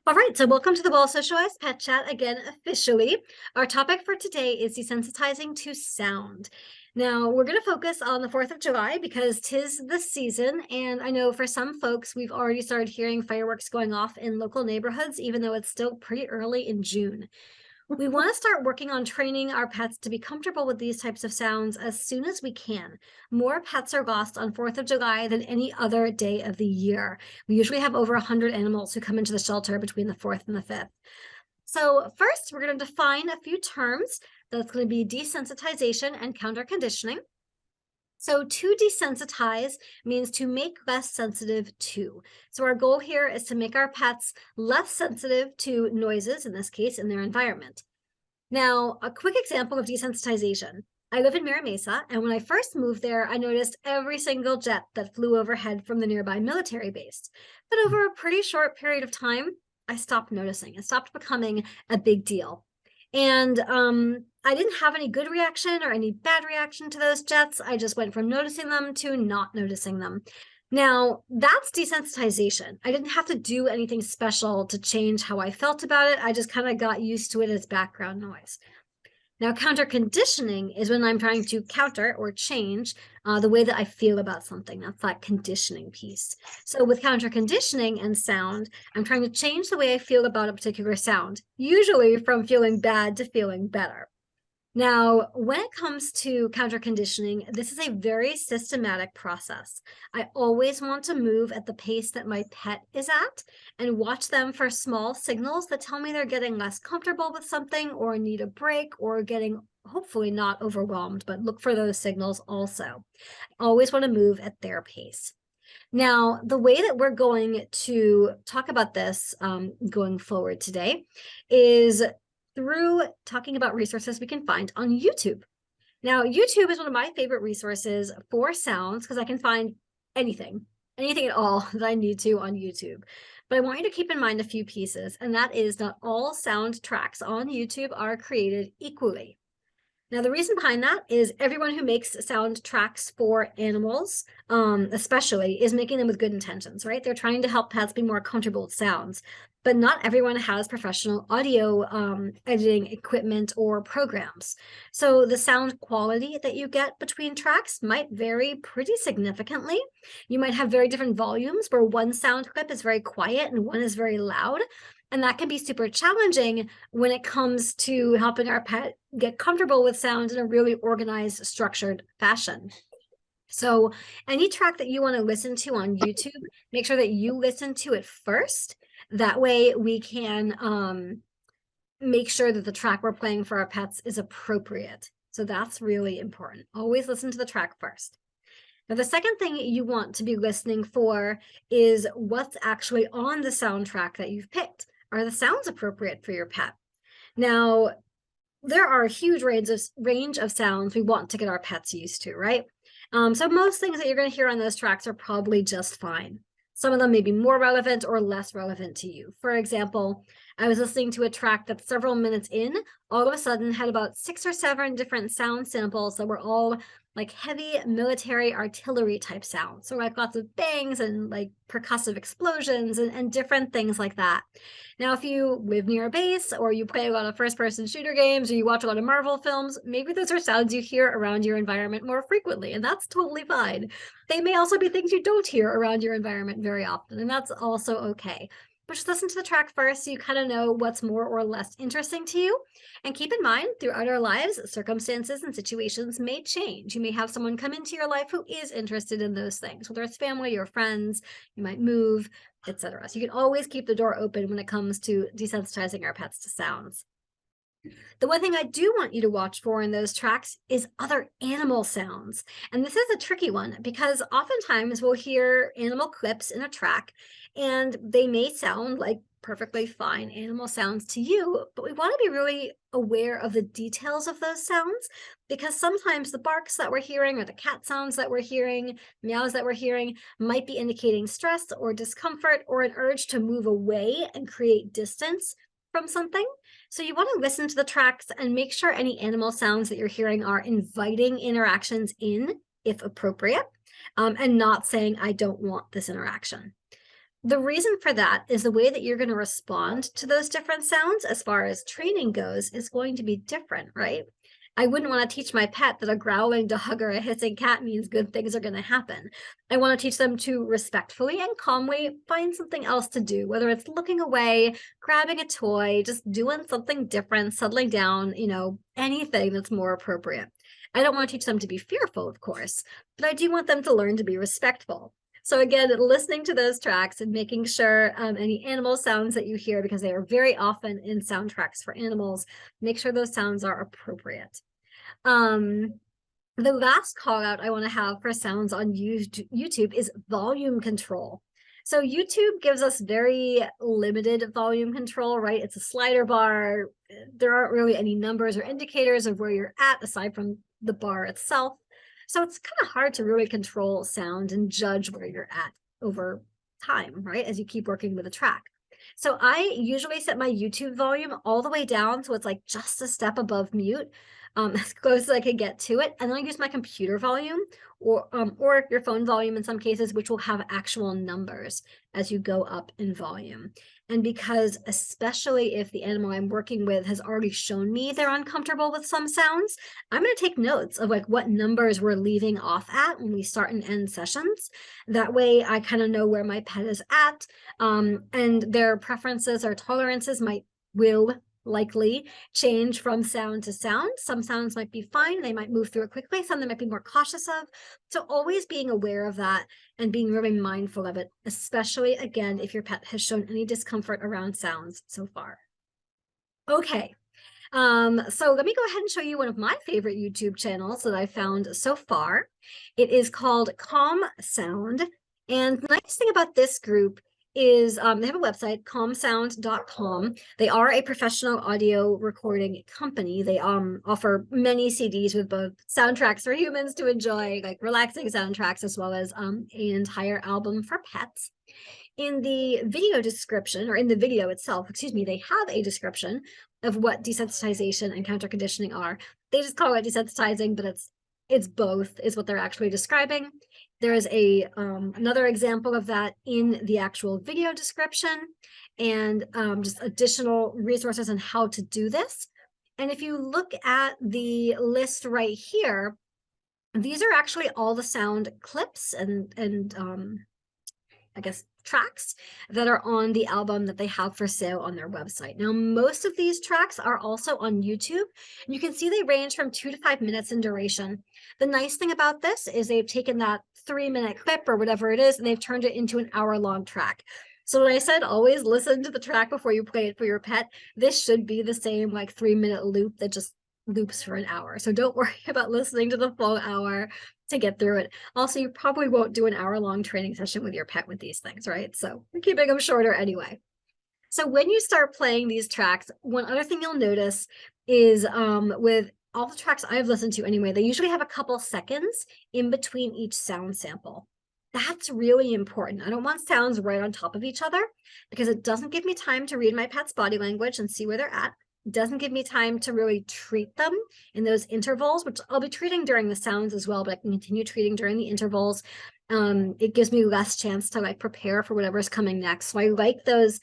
All right, so welcome to the Well-Socialized Pet Chat again, officially. Our topic for today is desensitizing to sound. Now, we're going to focus on the 4th of July because 'tis the season, and I know for some folks, we've already started hearing fireworks going off in local neighborhoods, even though it's still pretty early in June. We want to start working on training our pets to be comfortable with these types of sounds as soon as we can. More pets are lost on 4th of July than any other day of the year. We usually have over 100 animals who come into the shelter between the 4th and the 5th. So first, we're going to define a few terms. That's going to be desensitization and counter conditioning. So to desensitize means to make less sensitive to. So our goal here is to make our pets less sensitive to noises, in this case, in their environment. Now, a quick example of desensitization. I live in Mira Mesa, and when I first moved there, I noticed every single jet that flew overhead from the nearby military base. But over a pretty short period of time, I stopped noticing. It stopped becoming a big deal. And I didn't have any good reaction or any bad reaction to those jets. I just went from noticing them to not noticing them. Now, that's desensitization. I didn't have to do anything special to change how I felt about it. I just kind of got used to it as background noise. Now, counter conditioning is when I'm trying to counter or change the way that I feel about something. That's that conditioning piece. So with counter conditioning and sound, I'm trying to change the way I feel about a particular sound, usually from feeling bad to feeling better. Now, when it comes to counter conditioning, this is a very systematic process. I always want to move at the pace that my pet is at and watch them for small signals that tell me they're getting less comfortable with something or need a break or getting hopefully not overwhelmed, but look for those signals also. I always want to move at their pace. Now, the way that we're going to talk about this going forward today is through talking about resources we can find on YouTube. Now, YouTube is one of my favorite resources for sounds because I can find anything at all that I need to on YouTube. But I want you to keep in mind a few pieces, and that is not all sound tracks on YouTube are created equally. Now, the reason behind that is everyone who makes sound tracks for animals, especially, is making them with good intentions, right? They're trying to help pets be more comfortable with sounds, but not everyone has professional audio editing equipment or programs. So the sound quality that you get between tracks might vary pretty significantly. You might have very different volumes where one sound clip is very quiet and one is very loud. And that can be super challenging when it comes to helping our pet get comfortable with sound in a really organized, structured fashion. So any track that you want to listen to on YouTube, make sure that you listen to it first. That way we can make sure that the track we're playing for our pets is appropriate. So that's really important. Always listen to the track first. Now, the second thing you want to be listening for is what's actually on the soundtrack that you've picked. Are the sounds appropriate for your pet? Now, there are a huge range of sounds we want to get our pets used to, right? So most things that you're going to hear on those tracks are probably just fine. Some of them may be more relevant or less relevant to you. For example, I was listening to a track that several minutes in, all of a sudden had about 6 or 7 different sound samples that were all like heavy military artillery type sounds. So like lots of bangs and like percussive explosions and different things like that. Now, if you live near a base or you play a lot of first-person shooter games or you watch a lot of Marvel films, maybe those are sounds you hear around your environment more frequently, and that's totally fine. They may also be things you don't hear around your environment very often, and that's also okay. But just listen to the track first so you kind of know what's more or less interesting to you. And keep in mind, throughout our lives, circumstances and situations may change. You may have someone come into your life who is interested in those things, whether it's family or friends, you might move, etc. So you can always keep the door open when it comes to desensitizing our pets to sounds. The one thing I do want you to watch for in those tracks is other animal sounds. And this is a tricky one because oftentimes we'll hear animal clips in a track and they may sound like perfectly fine animal sounds to you, but we want to be really aware of the details of those sounds because sometimes the barks that we're hearing or the cat sounds that we're hearing, meows that we're hearing might be indicating stress or discomfort or an urge to move away and create distance from something. So you want to listen to the tracks and make sure any animal sounds that you're hearing are inviting interactions in, if appropriate, and not saying, I don't want this interaction. The reason for that is the way that you're going to respond to those different sounds as far as training goes is going to be different, right? I wouldn't want to teach my pet that a growling dog or a hissing cat means good things are going to happen. I want to teach them to respectfully and calmly find something else to do, whether it's looking away, grabbing a toy, just doing something different, settling down, anything that's more appropriate. I don't want to teach them to be fearful, of course, but I do want them to learn to be respectful. So again, listening to those tracks and making sure any animal sounds that you hear, because they are very often in soundtracks for animals, make sure those sounds are appropriate. The last call out I want to have for sounds on YouTube is volume control. So YouTube gives us very limited volume control, right? It's a slider bar. There aren't really any numbers or indicators of where you're at aside from the bar itself. So it's kind of hard to really control sound and judge where you're at over time, right? As you keep working with a track. So I usually set my YouTube volume all the way down so it's like just a step above mute, as close as I can get to it. And then I use my computer volume or your phone volume in some cases, which will have actual numbers as you go up in volume. And because especially if the animal I'm working with has already shown me they're uncomfortable with some sounds, I'm going to take notes of like what numbers we're leaving off at when we start and end sessions. That way I kind of know where my pet is at, and their preferences or tolerances will likely change from sound to sound. Some sounds might be fine. They might move through it quickly. Some they might be more cautious of. So always being aware of that and being really mindful of it, especially again, if your pet has shown any discomfort around sounds so far. Okay. So let me go ahead and show you one of my favorite YouTube channels that I found so far. It is called Calm Sound. And the nice thing about this group is they have a website, calmsound.com. They are a professional audio recording company. They offer many CDs with both soundtracks for humans to enjoy, like relaxing soundtracks, as well as an entire album for pets. In the video description, or in the video itself, excuse me, they have a description of what desensitization and counter conditioning are. They just call it desensitizing, but it's both is what they're actually describing. There is another example of that in the actual video description, and just additional resources on how to do this. And if you look at the list right here, these are actually all the sound clips and I guess tracks that are on the album that they have for sale on their website. Now, most of these tracks are also on YouTube. And you can see they range from 2 to 5 minutes in duration. The nice thing about this is they've taken that 3-minute clip or whatever it is, and they've turned it into an hour-long track. So when I said always listen to the track before you play it for your pet, this should be the same like 3-minute loop that just loops for an hour. So don't worry about listening to the full hour to get through it. Also, you probably won't do an hour-long training session with your pet with these things, right? So we're keeping them shorter anyway. So when you start playing these tracks, one other thing you'll notice is with all the tracks I've listened to anyway, they usually have a couple seconds in between each sound sample. That's really important. I don't want sounds right on top of each other because it doesn't give me time to read my pet's body language and see where they're at. Doesn't give me time to really treat them in those intervals, which I'll be treating during the sounds as well, but I can continue treating during the intervals. It gives me less chance to like prepare for whatever's coming next. So I like those,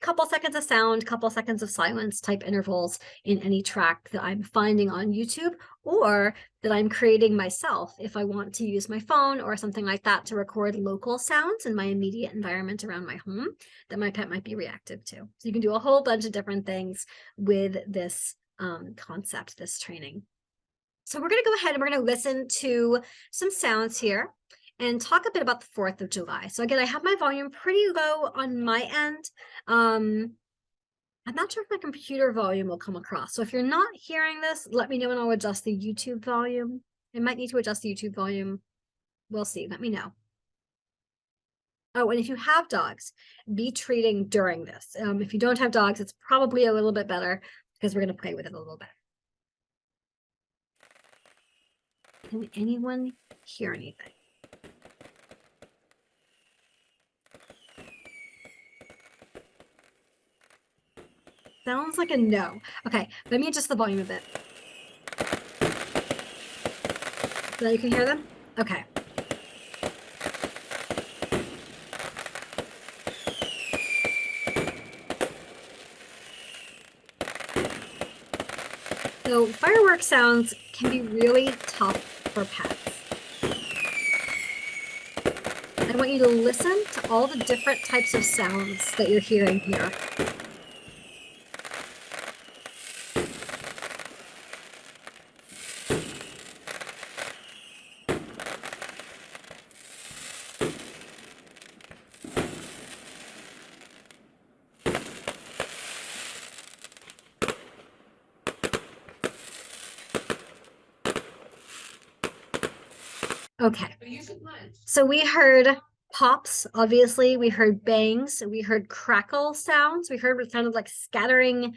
couple seconds of sound, couple seconds of silence type intervals in any track that I'm finding on YouTube or that I'm creating myself if I want to use my phone or something like that to record local sounds in my immediate environment around my home that my pet might be reactive to. So you can do a whole bunch of different things with this concept, this training. So we're going to go ahead and we're going to listen to some sounds here and talk a bit about the 4th of July. So again, I have my volume pretty low on my end. I'm not sure if my computer volume will come across. So if you're not hearing this, let me know and I'll adjust the YouTube volume. I might need to adjust the YouTube volume. We'll see. Let me know. Oh, and if you have dogs, be treating during this. If you don't have dogs, it's probably a little bit better because we're going to play with it a little bit. Can anyone hear anything? Sounds like a no. Okay, let me adjust the volume a bit. So you can hear them? Okay. So fireworks sounds can be really tough for pets. I want you to listen to all the different types of sounds that you're hearing here. Okay, so we heard pops, obviously, we heard bangs, we heard crackle sounds, we heard what sounded like scattering.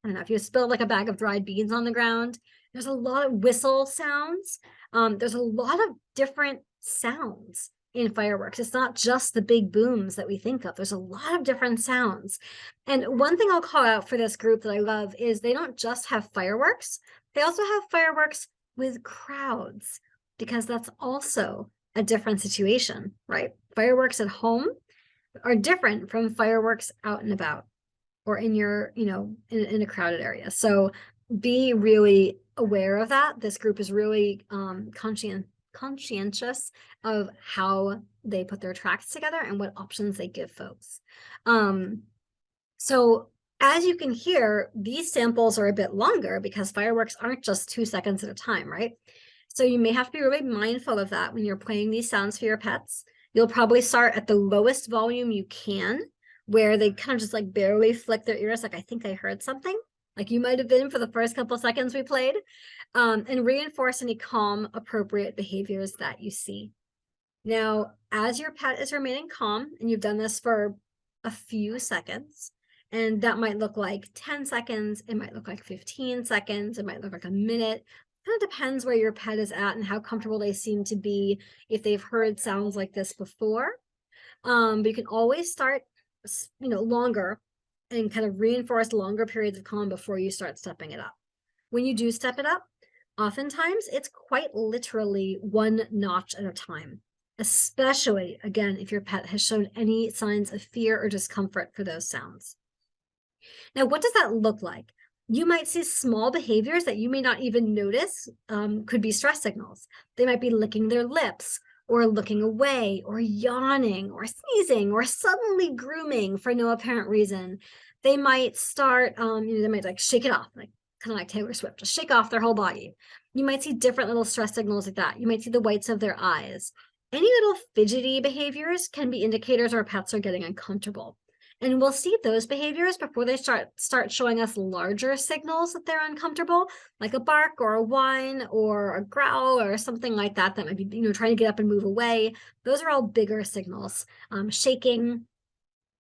I don't know if you spilled like a bag of dried beans on the ground. There's a lot of whistle sounds. There's a lot of different sounds in fireworks. It's not just the big booms that we think of. There's a lot of different sounds. And one thing I'll call out for this group that I love is they don't just have fireworks, they also have fireworks with crowds, because that's also a different situation, right? Fireworks at home are different from fireworks out and about or in your, in a crowded area. So be really aware of that. This group is really conscientious of how they put their tracks together and what options they give folks. So as you can hear, these samples are a bit longer because fireworks aren't just 2 seconds at a time, right? So you may have to be really mindful of that when you're playing these sounds for your pets. You'll probably start at the lowest volume you can, where they kind of just like barely flick their ears, like, I think I heard something, like you might have been for the first couple seconds we played, and reinforce any calm, appropriate behaviors that you see. Now, as your pet is remaining calm, and you've done this for a few seconds, and that might look like 10 seconds, it might look like 15 seconds, it might look like a minute. Kind of depends where your pet is at and how comfortable they seem to be, if they've heard sounds like this before. But you can always start, longer and kind of reinforce longer periods of calm before you start stepping it up. When you do step it up, oftentimes it's quite literally one notch at a time, especially, again, if your pet has shown any signs of fear or discomfort for those sounds. Now, what does that look like? You might see small behaviors that you may not even notice could be stress signals. They might be licking their lips, or looking away, or yawning, or sneezing, or suddenly grooming for no apparent reason. They might start, they might like shake it off, like kind of like Taylor Swift, just shake off their whole body. You might see different little stress signals like that. You might see the whites of their eyes. Any little fidgety behaviors can be indicators our pets are getting uncomfortable. And we'll see those behaviors before they start showing us larger signals that they're uncomfortable, like a bark or a whine or a growl or something like that, that might be, trying to get up and move away. Those are all bigger signals. Shaking,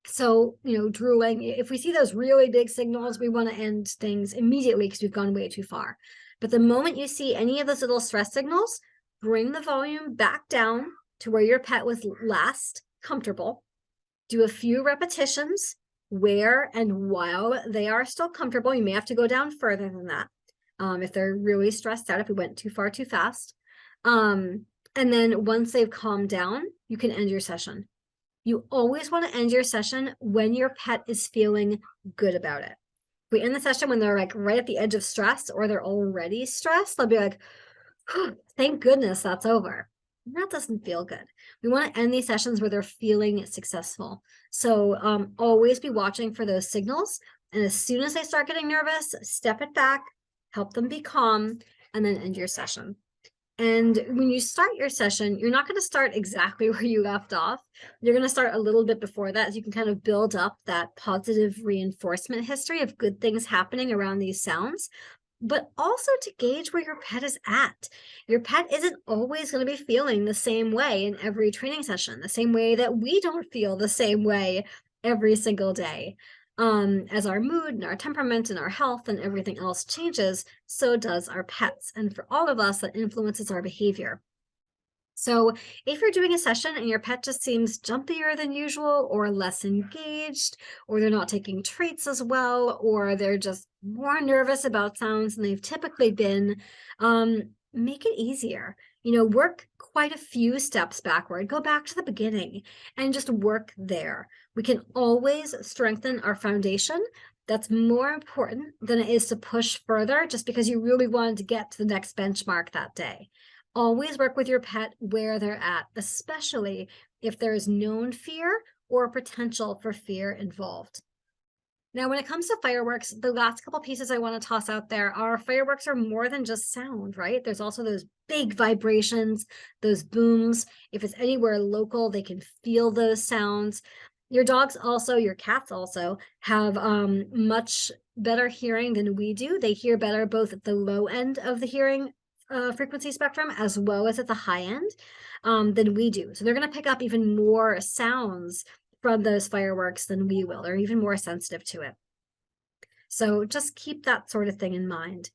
so, drooling. If we see those really big signals, we want to end things immediately because we've gone way too far. But the moment you see any of those little stress signals, bring the volume back down to where your pet was last comfortable. Do a few repetitions where and while they are still comfortable. You may have to go down further than that if they're really stressed out, if we went too far too fast. And then once they've calmed down, you can end your session. You always want to end your session when your pet is feeling good about it. If we end the session when they're like right at the edge of stress, or they're already stressed, they'll be like, thank goodness that's over. That doesn't feel good. We want to end these sessions where they're feeling successful. So always be watching for those signals. And as soon as they start getting nervous, step it back, help them be calm, and then end your session. And when you start your session, you're not going to start exactly where you left off. You're going to start a little bit before that, so you can kind of build up that positive reinforcement history of good things happening around these sounds, but also to gauge where your pet is at. Your pet isn't always going to be feeling the same way in every training session, the same way that we don't feel the same way every single day. As our mood and our temperament and our health and everything else changes, so does our pets. And for all of us, that influences our behavior. So if you're doing a session and your pet just seems jumpier than usual, or less engaged, or they're not taking treats as well, or they're just more nervous about sounds than they've typically been, make it easier. work quite a few steps backward. Go back to the beginning and just work there. We can always strengthen our foundation. That's more important than it is to push further just because you really wanted to get to the next benchmark that day. Always work with your pet where they're at, especially if there is known fear or potential for fear involved. Now, when it comes to fireworks, the last couple pieces I want to toss out there are fireworks are more than just sound, right? There's also those big vibrations, those booms. If it's anywhere local, they can feel those sounds. Your dogs also, your cats also have much better hearing than we do. They hear better both at the low end of the hearing frequency spectrum as well as at the high end than we do. So they're going to pick up even more sounds from those fireworks than we will. They're even more sensitive to it. So just keep that sort of thing in mind.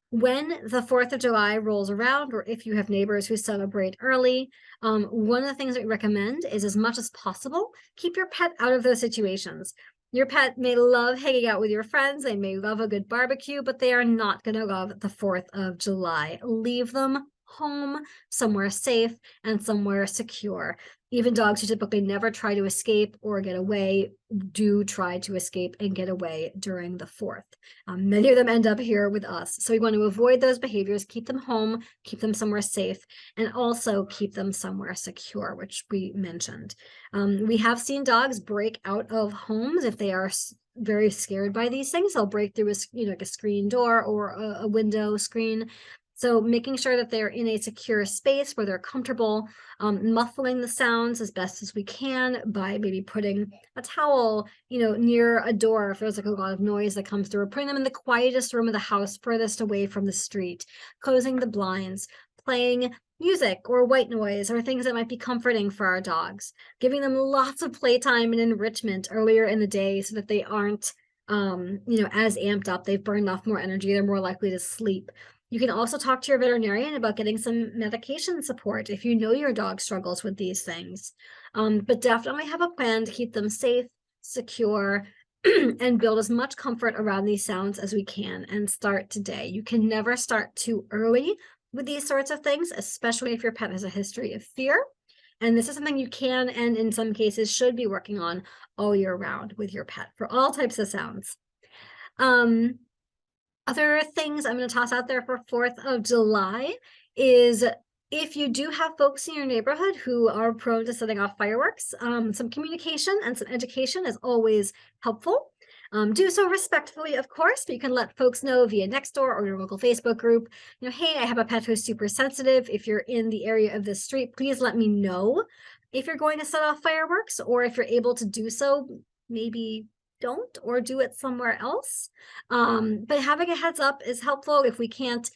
When the 4th of July rolls around, or if you have neighbors who celebrate early, one of the things that we recommend is, as much as possible, keep your pet out of those situations. Your pet may love hanging out with your friends, they may love a good barbecue, but they are not going to love the 4th of July. Leave them home, somewhere safe and somewhere secure. Even dogs who typically never try to escape or get away do try to escape and get away during the 4th. Many of them end up here with us. So we want to avoid those behaviors, keep them home, keep them somewhere safe, and also keep them somewhere secure, which we mentioned. We have seen dogs break out of homes if they are very scared by these things. They'll break through like a screen door or a window screen. So making sure that they're in a secure space where they're comfortable, muffling the sounds as best as we can by maybe putting a towel, near a door if there's like a lot of noise that comes through, putting them in the quietest room of the house, furthest away from the street, closing the blinds, playing music or white noise or things that might be comforting for our dogs, giving them lots of playtime and enrichment earlier in the day so that they aren't, as amped up. They've burned off more energy. They're more likely to sleep. You can also talk to your veterinarian about getting some medication support if you know your dog struggles with these things. But definitely have a plan to keep them safe, secure, and build as much comfort around these sounds as we can, and start today. You can never start too early with these sorts of things, especially if your pet has a history of fear. And this is something you can, and in some cases should, be working on all year round with your pet for all types of sounds. Other things I'm going to toss out there for 4th of July is, if you do have folks in your neighborhood who are prone to setting off fireworks, some communication and some education is always helpful. Do so respectfully, of course, but you can let folks know via Nextdoor or your local Facebook group, hey, I have a pet who's super sensitive. If you're in the area of this street, please let me know if you're going to set off fireworks, or if you're able to do so, maybe don't, or do it somewhere else. But having a heads up is helpful. If we can't,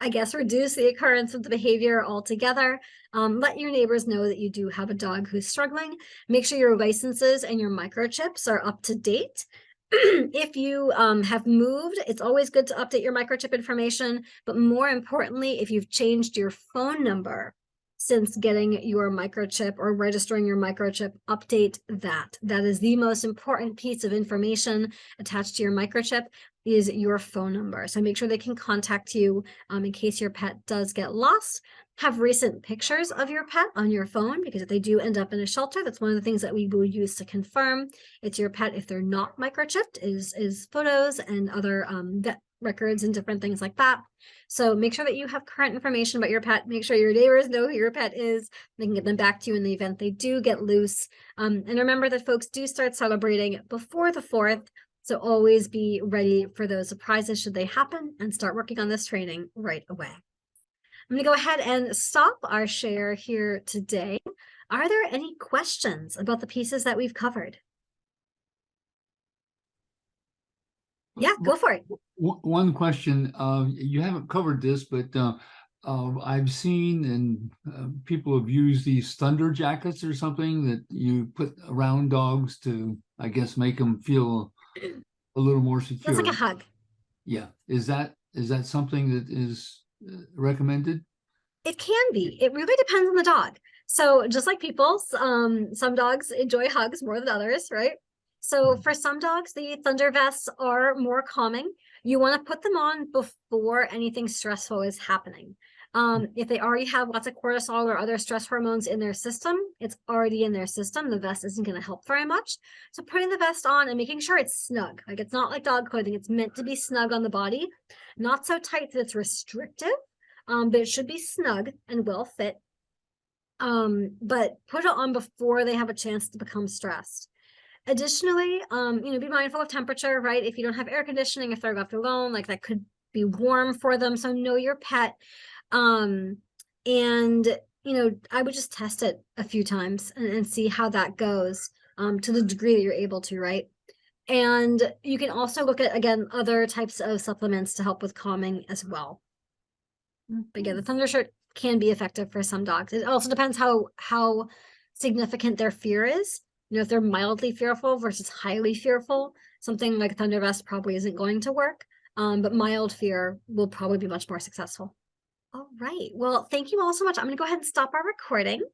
I guess, reduce the occurrence of the behavior altogether, let your neighbors know that you do have a dog who's struggling. Make sure your licenses and your microchips are up to date. If you have moved, it's always good to update your microchip information, but more importantly, if you've changed your phone number since getting your microchip or registering your microchip, update that. That is the most important piece of information attached to your microchip, is your phone number. So make sure they can contact you in case your pet does get lost. Have recent pictures of your pet on your phone, because if they do end up in a shelter, that's one of the things that we will use to confirm it's your pet if they're not microchipped, is photos and other vet records and different things like that. So make sure that you have current information about your pet. Make sure your neighbors know who your pet is. They can get them back to you in the event they do get loose. And remember that folks do start celebrating before the 4th. So always be ready for those surprises should they happen, and start working on this training right away. I'm going to go ahead and stop our share here today. Are there any questions about the pieces that we've covered? Yeah, go for it. One question. You haven't covered this, but I've seen, and people have used these thunder jackets or something that you put around dogs to, I guess, make them feel a little more secure. That's like a hug. Yeah. Is that something that is recommended? It can be. It really depends on the dog. So just like people, some dogs enjoy hugs more than others, right? So for some dogs, the thunder vests are more calming. You want to put them on before anything stressful is happening. If they already have lots of cortisol or other stress hormones in their system, it's already in their system. The vest isn't going to help very much. So putting the vest on and making sure it's snug. Like, it's not like dog clothing. It's meant to be snug on the body, not so tight that it's restrictive, but it should be snug and well fit. But put it on before they have a chance to become stressed. Additionally, be mindful of temperature, right? If you don't have air conditioning, if they're left alone, like, that could be warm for them. So know your pet. And I would just test it a few times and see how that goes, to the degree that you're able to, right? And you can also look at, again, other types of supplements to help with calming as well. But yeah, the thunder shirt can be effective for some dogs. It also depends how significant their fear is. If they're mildly fearful versus highly fearful, something like thunder vest probably isn't going to work. But mild fear will probably be much more successful. All right. Well, thank you all so much. I'm going to go ahead and stop our recording.